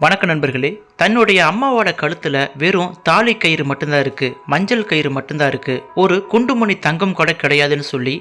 வணக்க நண்பர்களே. தன்னுடைய அம்மாவோட கழுத்தில் வெறும் தாலி கயிறு மட்டும்தான் இருக்குது, மஞ்சள் கயிறு மட்டும்தான் இருக்குது, ஒரு குண்டுமணி தங்கம் கூட கிடையாதுன்னு சொல்லி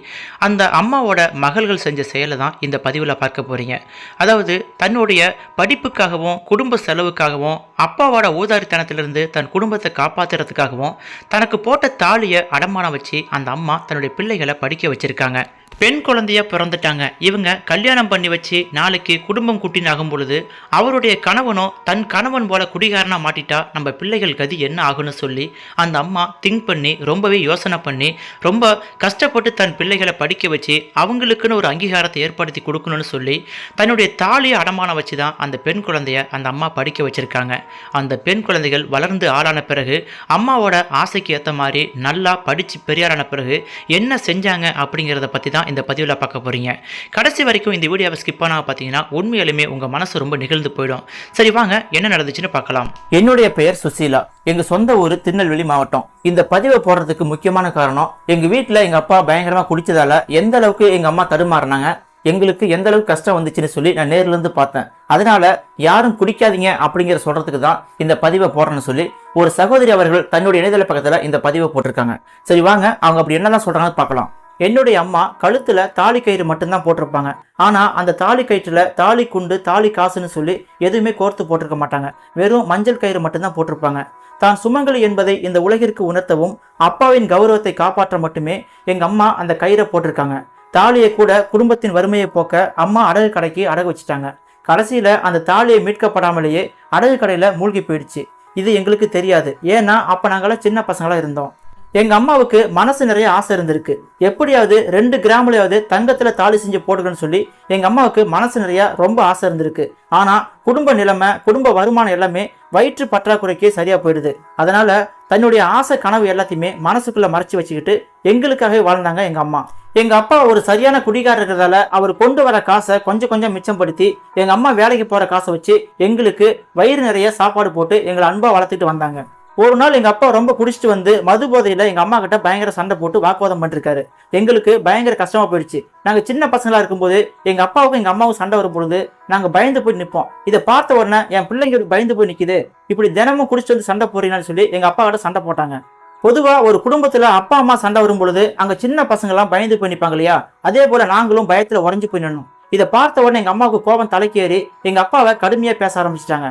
அந்த அம்மாவோட மகள்கள் செஞ்ச செயலை தான் இந்த பதிவில் பார்க்க போகிறீங்க. அதாவது தன்னுடைய படிப்புக்காகவும் குடும்ப செலவுக்காகவும் அப்பாவோட ஊதாரித்தனத்திலிருந்து தன் குடும்பத்தை காப்பாற்றுறதுக்காகவும் தனக்கு போட்ட தாலியை அடமானம் வச்சு அந்த அம்மா தன்னுடைய பிள்ளைகளை படிக்க வச்சுருக்காங்க. பெண் குழந்தையா பிறந்துட்டாங்க. இவங்க கல்யாணம் பண்ணி வச்சு நாளைக்கு குடும்பம் குட்டின்னு ஆகும் பொழுது அவருடைய கணவனும் தன் கணவன் போல குடிகாரனா மாட்டிட்டா நம்ம பிள்ளைகள் கதி என்ன ஆகுன்னு சொல்லி அந்த அம்மா திங்க் பண்ணி ரொம்பவே யோசனை பண்ணி ரொம்ப கஷ்டப்பட்டு தன் பிள்ளைகளை படிக்க வச்சு அவங்களுக்குன்னு ஒரு அங்கீகாரத்தை ஏற்படுத்தி கொடுக்கணும்னு சொல்லி தன்னுடைய தாலியை அடமானம் வச்சு தான் அந்த பெண் குழந்தைய அந்த அம்மா படிக்க வச்சிருக்காங்க. அந்த பெண் குழந்தைகள் வளர்ந்து ஆளான பிறகு அம்மாவோட ஆசைக்கு ஏற்ற மாதிரி நல்லா படித்து பெரியாரான பிறகு என்ன செஞ்சாங்க அப்படிங்கிறத பற்றி தான் இந்த பதிவில் பார்க்க போறீங்க. கடைசி வரைக்கும் இந்த வீடியோவை ஸ்கிப் பண்ணாம பார்த்தீங்கன்னா உண்மையாலுமே உங்க மனசு ரொம்ப நிகழ்ந்து போயிடும். சரி வாங்க என்ன நடந்துச்சுன்னு பார்க்கலாம். என்னுடைய பெயர் சுசீலா. எங்க சொந்த ஊர் திருநெல்வேலி மாவட்டம். இந்த பதிவை போடுறதுக்கு முக்கியமான காரணம், எங்க வீட்டில் எங்க அப்பா பயங்கரமா குடிச்சதால எந்த அளவுக்கு எங்க அம்மா தடுமாறினாங்க, எங்களுக்கு எந்த அளவுக்கு கஷ்டம் வந்துச்சுன்னு சொல்லி நான் நேர்ல இருந்து பார்த்தேன். அதனால யாரும் குடிக்காதீங்க அப்படிங்கிற சொல்றதுக்கு தான் இந்த பதிவை போடுறேன்னு சொல்லி ஒரு சகோதரி அவர்கள் தன்னுடைய இணையதள பக்கத்துல இந்த பதிவை போட்டிருக்காங்க. சரி வாங்க அவங்க அப்படி என்னதான் சொல்றாங்கன்னு பார்க்கலாம். என்னுடைய அம்மா கழுத்துல தாலி கயிறு மட்டும்தான் போட்டிருப்பாங்க. ஆனா அந்த தாலி கயிற்றுல தாலி குண்டு தாலி காசுன்னு சொல்லி எதுவுமே கோர்த்து போட்டிருக்க மாட்டாங்க. வெறும் மஞ்சள் கயிறு மட்டும்தான் போட்டிருப்பாங்க. தான் சுமங்கலி என்பதை இந்த உலகிற்கு உணர்த்தவும் அப்பாவின் கௌரவத்தை காப்பாற்ற மட்டுமே எங்க அம்மா அந்த கயிறை போட்டிருக்காங்க. தாலியை கூட குடும்பத்தின் வறுமையை போக்க அம்மா அடகு கடைக்கு அடகு வச்சுட்டாங்க. கடைசியில அந்த தாலியை மீட்கப்படாமலேயே அடகு கடையில மூழ்கி போயிடுச்சு. இது எங்களுக்கு தெரியாது, ஏன்னா அப்ப நாங்களாம் சின்ன பசங்களா இருந்தோம். எங்க அம்மாவுக்கு மனசு நிறைய ஆசை இருந்திருக்கு. எப்படியாவது 2 கிராம்லயாவது தங்கத்துல தாலி செஞ்சு போடுங்கன்னு சொல்லி எங்க அம்மாவுக்கு மனசு நிறைய ரொம்ப ஆசை இருந்திருக்கு. ஆனா குடும்ப நிலைமை குடும்ப வருமானம் எல்லாமே வயிற்று பற்றாக்குறைக்கே சரியா போயிடுது. அதனால தன்னுடைய ஆசை கனவு எல்லாத்தையுமே மனசுக்குள்ள மறைச்சு வச்சுக்கிட்டு எங்களுக்காகவே வாழ்ந்தாங்க எங்க அம்மா. எங்க அப்பா ஒரு சரியான குடிகாரர் இருக்கிறதால அவர் கொண்டு வர காசை கொஞ்சம் கொஞ்சம் மிச்சப்படுத்தி எங்க அம்மா வேலைக்கு போற காசை வச்சு எங்களுக்கு வயிறு நிறைய சாப்பாடு போட்டு எங்களை அன்பா வளர்த்துட்டு வந்தாங்க. ஒரு நாள் எங்க அப்பா ரொம்ப குடிச்சிட்டு வந்து மது போதையில எங்க அம்மா கிட்ட பயங்கர சண்டை போட்டு வாக்குவாதம் பண்ணிருக்காரு. எங்களுக்கு பயங்கர கஷ்டமா போயிடுச்சு. நாங்க சின்ன பசங்களா இருக்கும்போது எங்க அப்பாவுக்கும் எங்க அம்மாவும் சண்டை வரும் பொழுது நாங்க பயந்து போய் நிற்போம். இதை பார்த்த உடனே என் பிள்ளைங்க பயந்து போய் நிக்குது, இப்படி தினமும் குடிச்சிட்டு வந்து சண்டை போறீங்கன்னு சொல்லி எங்க அப்பா கிட்ட சண்டை போட்டாங்க. பொதுவா ஒரு குடும்பத்துல அப்பா அம்மா சண்டை வரும் பொழுது அங்க சின்ன பசங்க எல்லாம் பயந்து போய் நிற்பாங்க இல்லையா, அதே போல நாங்களும் பயத்துல உறைஞ்சு போய் நின்னோம். இதை பார்த்த உடனே எங்க அம்மாவுக்கு கோபம் தலைக்கேறி எங்க அப்பாவை கடுமையா பேச ஆரம்பிச்சிட்டாங்க.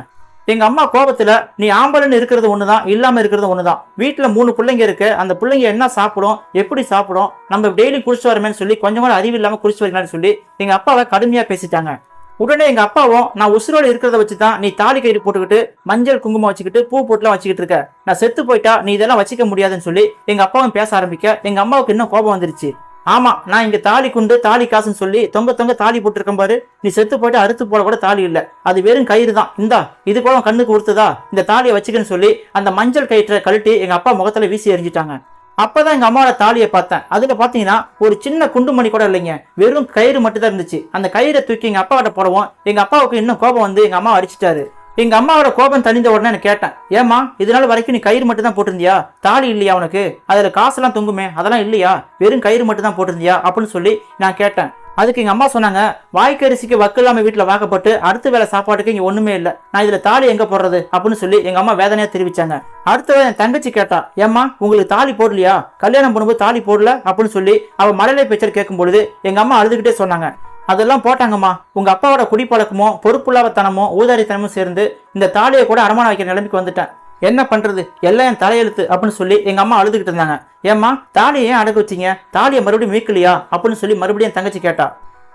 எங்க அம்மா கோபத்துல நீ ஆம்பளன்னு இருக்கிறது ஒண்ணுதான், இல்லாம இருக்கிறது ஒண்ணுதான், வீட்டுல 3 பிள்ளைங்க இருக்கு, அந்த பிள்ளைங்க என்ன சாப்பிடும் எப்படி சாப்பிடும், நம்ம டெய்லி குடிச்சு வரமேன்னு சொல்லி கொஞ்சம் கூட அறிவு இல்லாம குடிச்சு வரீங்கன்னு சொல்லி எங்க அப்பாவை கடுமையா பேசிட்டாங்க. உடனே எங்க அப்பாவும் நான் உசுரோட இருக்கிறத வச்சுதான் நீ தாலி கயிறு போட்டுக்கிட்டு மஞ்சள் குங்குமம் வச்சுக்கிட்டு பூ போட்டுலாம் வச்சுக்கிட்டு இருக்க, நான் செத்து போயிட்டா நீ இதெல்லாம் வச்சுக்க முடியாதுன்னு சொல்லி எங்க அப்பாவும் பேச ஆரம்பிக்க எங்க அம்மாவுக்கு இன்னும் கோபம் வந்துருச்சு. ஆமா, நான் இங்க தாலி குண்டு தாலி காசுன்னு சொல்லி தொங்க தொங்க தாலி போட்டுருக்கேன் பாரு, நீ செத்து போயிட்டு அறுத்து போட கூட தாலி இல்ல, அது வெறும் கயிறு தான், இந்தா இது கூட கண்ணுக்கு கொடுத்ததா, இந்த தாலியை வச்சுக்கன்னு சொல்லி அந்த மஞ்சள் கயிற்றை கழட்டி எங்க அப்பா முகத்துல வீசி எறிஞ்சிட்டாங்க. அப்பதான் எங்க அம்மாவோட தாலியை பார்த்தேன். அதுல பாத்தீங்கன்னா ஒரு சின்ன குண்டுமணி கூட இல்லைங்க, வெறும் கயிறு மட்டும் தான் இருந்துச்சு. அந்த கயிறை தூக்கி எங்க அப்பா கிட்ட போடவும் எங்க அப்பாவுக்கு இன்னும் கோபம் வந்து எங்க அம்மா அடிச்சிட்டாரு. எங்க அம்மாவோட கோபம் தணிந்த உடனே நான் கேட்டேன், ஏமா இதனால வரைக்கும் நீ கயிறு மட்டும் தான் போட்டிருந்தியா, தாலி இல்லையா உனக்கு, அதுல காசெல்லாம் தொங்குமே அதெல்லாம் இல்லையா, வெறும் கயிறு மட்டும் தான் போட்டிருந்தியா அப்படின்னு சொல்லி நான் கேட்டேன். அதுக்கு எங்க அம்மா சொன்னாங்க, வாய்க்கரிசிக்கு வக்கு இல்லாம வீட்டுல வாக்கப்பட்டு அடுத்த வேலை சாப்பாட்டுக்கு இங்க ஒண்ணுமே இல்லை, நான் இதுல தாலி எங்க போடுறது அப்படின்னு சொல்லி எங்க அம்மா வேதனையா தெரிவிச்சாங்க. அடுத்த என் தங்கச்சி கேட்டா, ஏமா உங்களுக்கு தாலி போடலையா, கல்யாணம் பண்ணும்போது தாலி போடல அப்படின்னு சொல்லி அவ மழலை பேச்சர் கேட்கும் பொழுது எங்க அம்மா அழுதுகிட்டே சொன்னாங்க, அதெல்லாம் போட்டாங்கம்மா, உங்க அப்பாவோட குடிப்பழக்கமோ பொறுப்புள்ளாவத்தனமோ ஊதாரித்தனமும் சேர்ந்து இந்த தாலியை கூட அடமானம் வைக்கிற நிலைமைக்கு வந்துட்டேன், என்ன பண்றது எல்லாம் என் தலையெழுத்து அப்படின்னு சொல்லி எங்க அம்மா அழுதுகிட்டு இருந்தாங்க. ஏம்மா தாலியை ஏன் அடகு வச்சிங்க, தாலியை மறுபடியும் மீட்கலையா அப்படின்னு சொல்லி மறுபடியும் தங்கச்சி கேட்டா.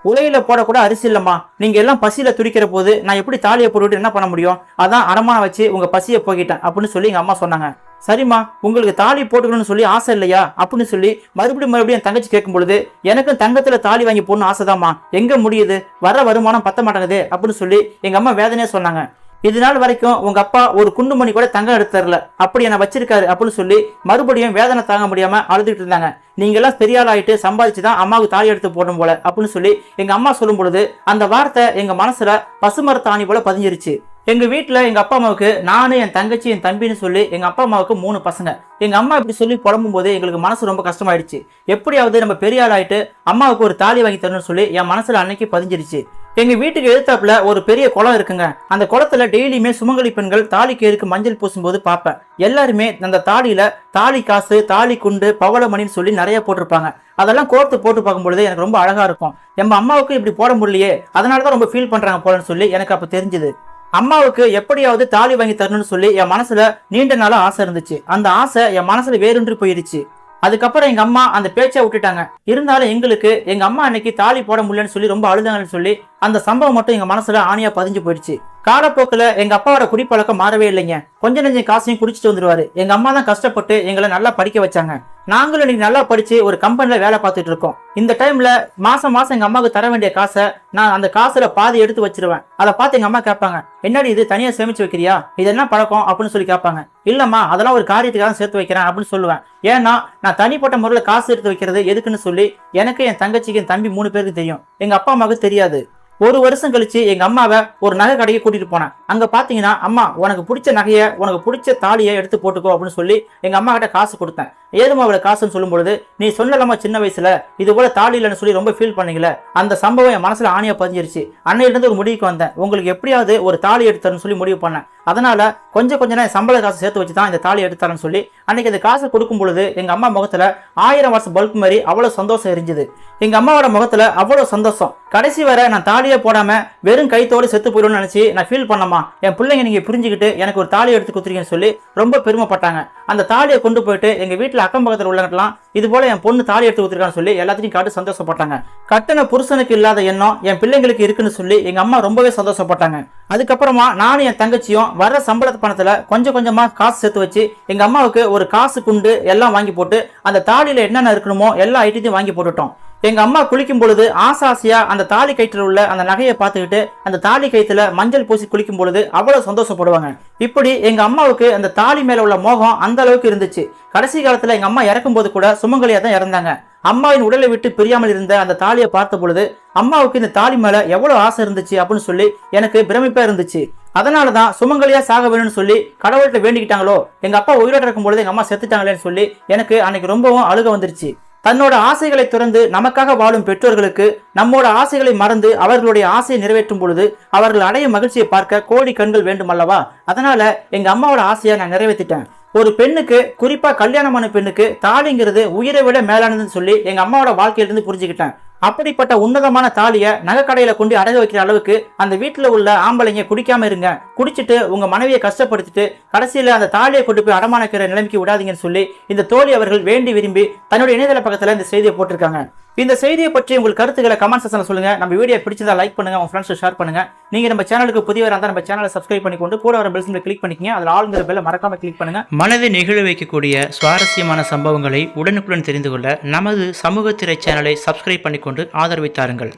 உலையில போடக்கூட அரிசி இல்லம்மா, நீங்க எல்லாம் பசியில துடிக்கிற போது நான் எப்படி தாலியை போட்டுவிட்டு என்ன பண்ண முடியும், அதான் அடமானம் வச்சு உங்க பசியை போக்கிட்டேன் அப்படின்னு சொல்லி எங்க அம்மா சொன்னாங்க. சரிம்மா உங்களுக்கு தாலி போட்டுக்கணும்னு சொல்லி ஆசை இல்லையா அப்படின்னு சொல்லி மறுபடியும் என் தங்கச்சி கேட்கும் பொழுது எனக்கும் தங்கத்துல தாலி வாங்கி போடணும் ஆசைதாம்மா, எங்க முடியுது, வர வருமானம் பத்த மாட்டேங்குது அப்படின்னு சொல்லி எங்க அம்மா வேதனையா சொன்னாங்க. இது நாள் வரைக்கும் உங்க அப்பா ஒரு குண்டுமணி கூட தங்கம் எடுத்து தரல, அப்படி என்ன வச்சிருக்காரு அப்படின்னு சொல்லி மறுபடியும் வேதனை தாங்க முடியாம அழுதுகிட்டு இருந்தாங்க. நீங்க எல்லாம் பெரிய ஆள் ஆயிட்டு சம்பாதிச்சுதான் அம்மாவுக்கு தாலி எடுத்து போடும் போல அப்படின்னு சொல்லி எங்க அம்மா சொல்லும் பொழுது அந்த வார்த்தை எங்க மனசுல பசுமரத்தாணி போல பதிஞ்சிருச்சு. எங்க வீட்டுல எங்க அப்பா அம்மாவுக்கு நானு என் தங்கச்சி என் தம்பின்னு சொல்லி எங்க அப்பா அம்மாவுக்கு 3 பசங்க. எங்க அம்மா இப்படி சொல்லி புலம்பும் போது எங்களுக்கு மனசு ரொம்ப கஷ்டமாயிடுச்சு. எப்படியாவது நம்ம பெரிய ஆள் ஆயிட்டு அம்மாவுக்கு ஒரு தாலி வாங்கி தரணும்னு சொல்லி என் மனசுல அன்னைக்கு பதிஞ்சிருச்சு. எங்க வீட்டுக்கு எதிர்த்தாப்புல ஒரு பெரிய குளம் இருக்குங்க. அந்த குளத்துல டெய்லியுமே சுமங்கலி பெண்கள் தாலி கயிறுக்கு மஞ்சள் பூசும்போது பார்ப்பேன். எல்லாருமே அந்த தாலியில தாலி காசு, தாலி குண்டு, பவளமணின்னு சொல்லி நிறைய போட்டிருப்பாங்க. அதெல்லாம் கோர்த்து போட்டு பார்க்கும்பொழுது எனக்கு ரொம்ப அழகா இருக்கும். நம்ம அம்மாவுக்கு இப்படி போட முடியலையே, அதனாலதான் ரொம்ப ஃபீல் பண்றாங்க போலன்னு சொல்லி எனக்கு அப்ப தெரிஞ்சது. அம்மாவுக்கு எப்படியாவது தாலி வாங்கி தரணும்னு சொல்லி என் மனசுல நீண்ட நாளா ஆசை இருந்துச்சு. அந்த ஆசை என் மனசுல வேறொன்று போயிருச்சு. அதுக்கப்புறம் எங்க அம்மா அந்த பேச்சை விட்டுட்டாங்க. இருந்தாலும் எங்களுக்கு எங்க அம்மா அன்னைக்கு தாலி போட முடியலன்னு சொல்லி ரொம்ப அழுதாங்கன்னு சொல்லி அந்த சம்பவம் மட்டும் எங்க மனசுல ஆணியா பதிஞ்சு போயிடுச்சு. காலப்போக்கில் எங்க அப்பாவோட குடிப்பழக்கம் மாறவே இல்லைங்க. கொஞ்சம் நெஞ்சம் காசையும் குடிச்சிட்டு வந்துருவாரு. எங்க அம்மா தான் கஷ்டப்பட்டு எங்களை நல்லா படிக்க வச்சாங்க. நாங்களும் இன்னைக்கு நல்லா படிச்சு ஒரு கம்பெனில வேலை பார்த்துட்டு இருக்கோம். இந்த டைம்ல மாசம் எங்க அம்மாவுக்கு தர வேண்டிய காசை நான் அந்த காசுல பாதி எடுத்து வச்சிருவேன். அதை பார்த்து எங்க அம்மா கேட்பாங்க, என்னடி இது தனியா சேமிச்சு வைக்கிறியா, இது என்ன பழக்கம் அப்படின்னு சொல்லி கேட்பாங்க. இல்லம்மா, அதெல்லாம் ஒரு காரியத்துக்காக சேர்த்து வைக்கிறேன் அப்படின்னு சொல்லுவேன். ஏன்னா நான் தனிப்பட்ட முறையில் காசு எடுத்து வைக்கிறது எதுக்குன்னு சொல்லி எனக்கு, என் தங்கச்சிக்கு, என் தம்பி 3 பேருக்கு தெரியும். எங்க அப்பா அம்மாவுக்கு தெரியாது. ஒரு வருஷம் கழிச்சு எங்க அம்மாவை ஒரு நகை கடைக்கு கூட்டிட்டு போனேன். அங்க பாத்தீங்கன்னா, அம்மா உனக்கு பிடிச்ச நகையை, உனக்கு பிடிச்ச தாலியை எடுத்து போட்டுக்கோ அப்படின்னு சொல்லி எங்க அம்மா கிட்ட காசு கொடுத்தேன். ஏதுமா அவளை காசுன்னு சொல்லும் பொழுது, நீ சொன்னலாமா சின்ன வயசுல இது போல தாலி இல்லைன்னு சொல்லி ரொம்ப ஃபீல் பண்ணீங்களே, அந்த சம்பவம் என் மனசுல ஆணியா பதிஞ்சிருச்சு. அன்னையிலிருந்து ஒரு முடிவுக்கு வந்தேன், உங்களுக்கு எப்படியாவது ஒரு தாலி எடுத்துறன்னு சொல்லி முடிவு பண்ணேன். அதனால கொஞ்சம் கொஞ்சம் சம்பள காசு சேர்த்து வச்சு தான் இந்த தாலி எடுத்தாரன்னு சொல்லி அன்னைக்கு அந்த காசை கொடுக்கும் பொழுது எங்க அம்மா முகத்துல 1000 வாட்ஸ் பல்ப் மாதிரி அவ்வளவு சந்தோஷம் எரிஞ்சுது. எங்க அம்மாவோட முகத்துல அவ்வளவு சந்தோஷம். கடைசி வரை நான் தாலியை போடாம வெறும் கைத்தோடு செத்து போயிடும்னு நினைச்சு நான் ஃபீல் பண்ணமா, என் பிள்ளைங்க நீங்க புரிஞ்சுக்கிட்டு எனக்கு ஒரு தாலி எடுத்து கொடுத்துருக்கீங்கன்னு சொல்லி ரொம்ப பெருமைப்பட்டாங்க. அந்த தாலியை கொண்டு போயிட்டு எங்க வீட்டுல அக்கம் பக்கத்தில் உள்ளவங்கலாம் இது போல என் பொண்ணு தாலி எடுத்து கொடுத்துருக்கான்னு சொல்லி எல்லாத்தையும் காட்டு சந்தோஷப்பட்டாங்க. கட்டண புருஷனுக்கு இல்லாத எண்ணம் என் பிள்ளைங்களுக்கு இருக்குன்னு சொல்லி எங்க அம்மா ரொம்பவே சந்தோஷப்பட்டாங்க. அதுக்கப்புறமா நானும் என் தங்கச்சியும் வர சம்பளத்து பணத்துல கொஞ்சம் கொஞ்சமா காசு சேர்த்து வச்சு எங்க அம்மாவுக்கு ஒரு காசு குண்டு எல்லாம் வாங்கி போட்டு அந்த தாலியில என்னென்ன இருக்கணுமோ எல்லா ஐட்டத்தையும் வாங்கி போட்டுட்டோம். எங்க அம்மா குளிக்கும் பொழுது ஆசையா அந்த தாலி கயிற்றுல உள்ள அந்த நகையை பார்த்துக்கிட்டு அந்த தாலி கயிற்றுல மஞ்சள் பூசி குளிக்கும் பொழுது அவ்வளவு சந்தோஷப்படுவாங்க. இப்படி எங்க அம்மாவுக்கு அந்த தாலி மேல உள்ள மோகம் அந்த அளவுக்கு இருந்துச்சு. கடைசி காலத்துல எங்க அம்மா இறக்கும் போது கூட சுமங்கலியா தான் இறந்தாங்க. அம்மாவின் உடலை விட்டு பிரியாமல் இருந்த அந்த தாலியை பார்த்த பொழுது அம்மாவுக்கு இந்த தாலி மேல எவ்வளவு ஆசை இருந்துச்சு அப்படின்னு சொல்லி எனக்கு பிரமிப்பா இருந்துச்சு. அதனாலதான் சுமங்கலியா சாக வேணும்னு சொல்லி கடவுள்கிட்ட வேண்டிக்கிட்டாங்களோ, எங்க அப்பா உயிரோட இருக்கும் பொழுது எங்க அம்மா செத்துட்டாங்களேன்னு சொல்லி எனக்கு அன்னைக்கு ரொம்பவும் அழுக வந்துருச்சு. தன்னோட ஆசைகளை துறந்து நமக்காக வாழும் பெற்றோர்களுக்கு நம்மோட ஆசைகளை மறந்து அவர்களுடைய ஆசையை நிறைவேற்றும் பொழுது அவர்கள் அடையும் மகிழ்ச்சியை பார்க்க கோடி கண்கள் வேண்டும் அல்லவா? அதனால எங்க அம்மாவோட ஆசையை நான் நிறைவேற்றிட்டேன். ஒரு பெண்ணுக்கு, குறிப்பா கல்யாணமான பெண்ணுக்கு தாலிங்கிறது உயிரை விட மேலானதுன்னு சொல்லி எங்க அம்மாவோட வாழ்க்கையிலிருந்து புரிஞ்சுக்கிட்டேன். அப்படிப்பட்ட உன்னதமான தாலியை நகைக்கடையில கொண்டு அடகு வைக்கிற அளவுக்கு அந்த வீட்டுல உள்ள ஆம்பளைங்க குடிக்காம இருங்க, குடிச்சிட்டு உங்க மனைவியை கஷ்டப்படுத்திட்டு கடைசியில அந்த தாலியை கொண்டு போய் அடமானக்கிற நிலைமைக்கு விடாதீங்கன்னு சொல்லி இந்த தோழி அவர்கள் வேண்டி விரும்பி தன்னுடைய இணையதள பக்கத்துல இந்த செய்தியை போட்டிருக்காங்க. இந்த செய்தியை பற்றி உங்கள் கருத்துக்களை கமெண்ட் செக்ஷன்ல சொல்லுங்க. நம்ம வீடியோ பிடிச்சதா லைக் பண்ணுங்க, உங்க ஃப்ரெண்ட்ஸ் ஷேர் பண்ணுங்க. நீங்க நம்ம சேனலுக்கு புதியவரா இருந்தா நம்ம சேனலை சப்ஸ்கிரைப் பண்ணிக்கொண்டு கூட வர பெல் சிம்பலை கிளிக் பண்ணிக்கங்க. அதுல ஆளுங்கிற பெல்லை மறக்காம கிளிக் பண்ணுங்க. மனதை நெகிழ வைக்கக்கூடிய சுவாரஸ்யமான சம்பவங்களை உடனுக்குடன் தெரிந்து கொள்ள நமது சமூக திரை சேனலை சப்ஸ்கிரைப் பண்ணிக்கொண்டு ஆதரவை தாருங்கள்.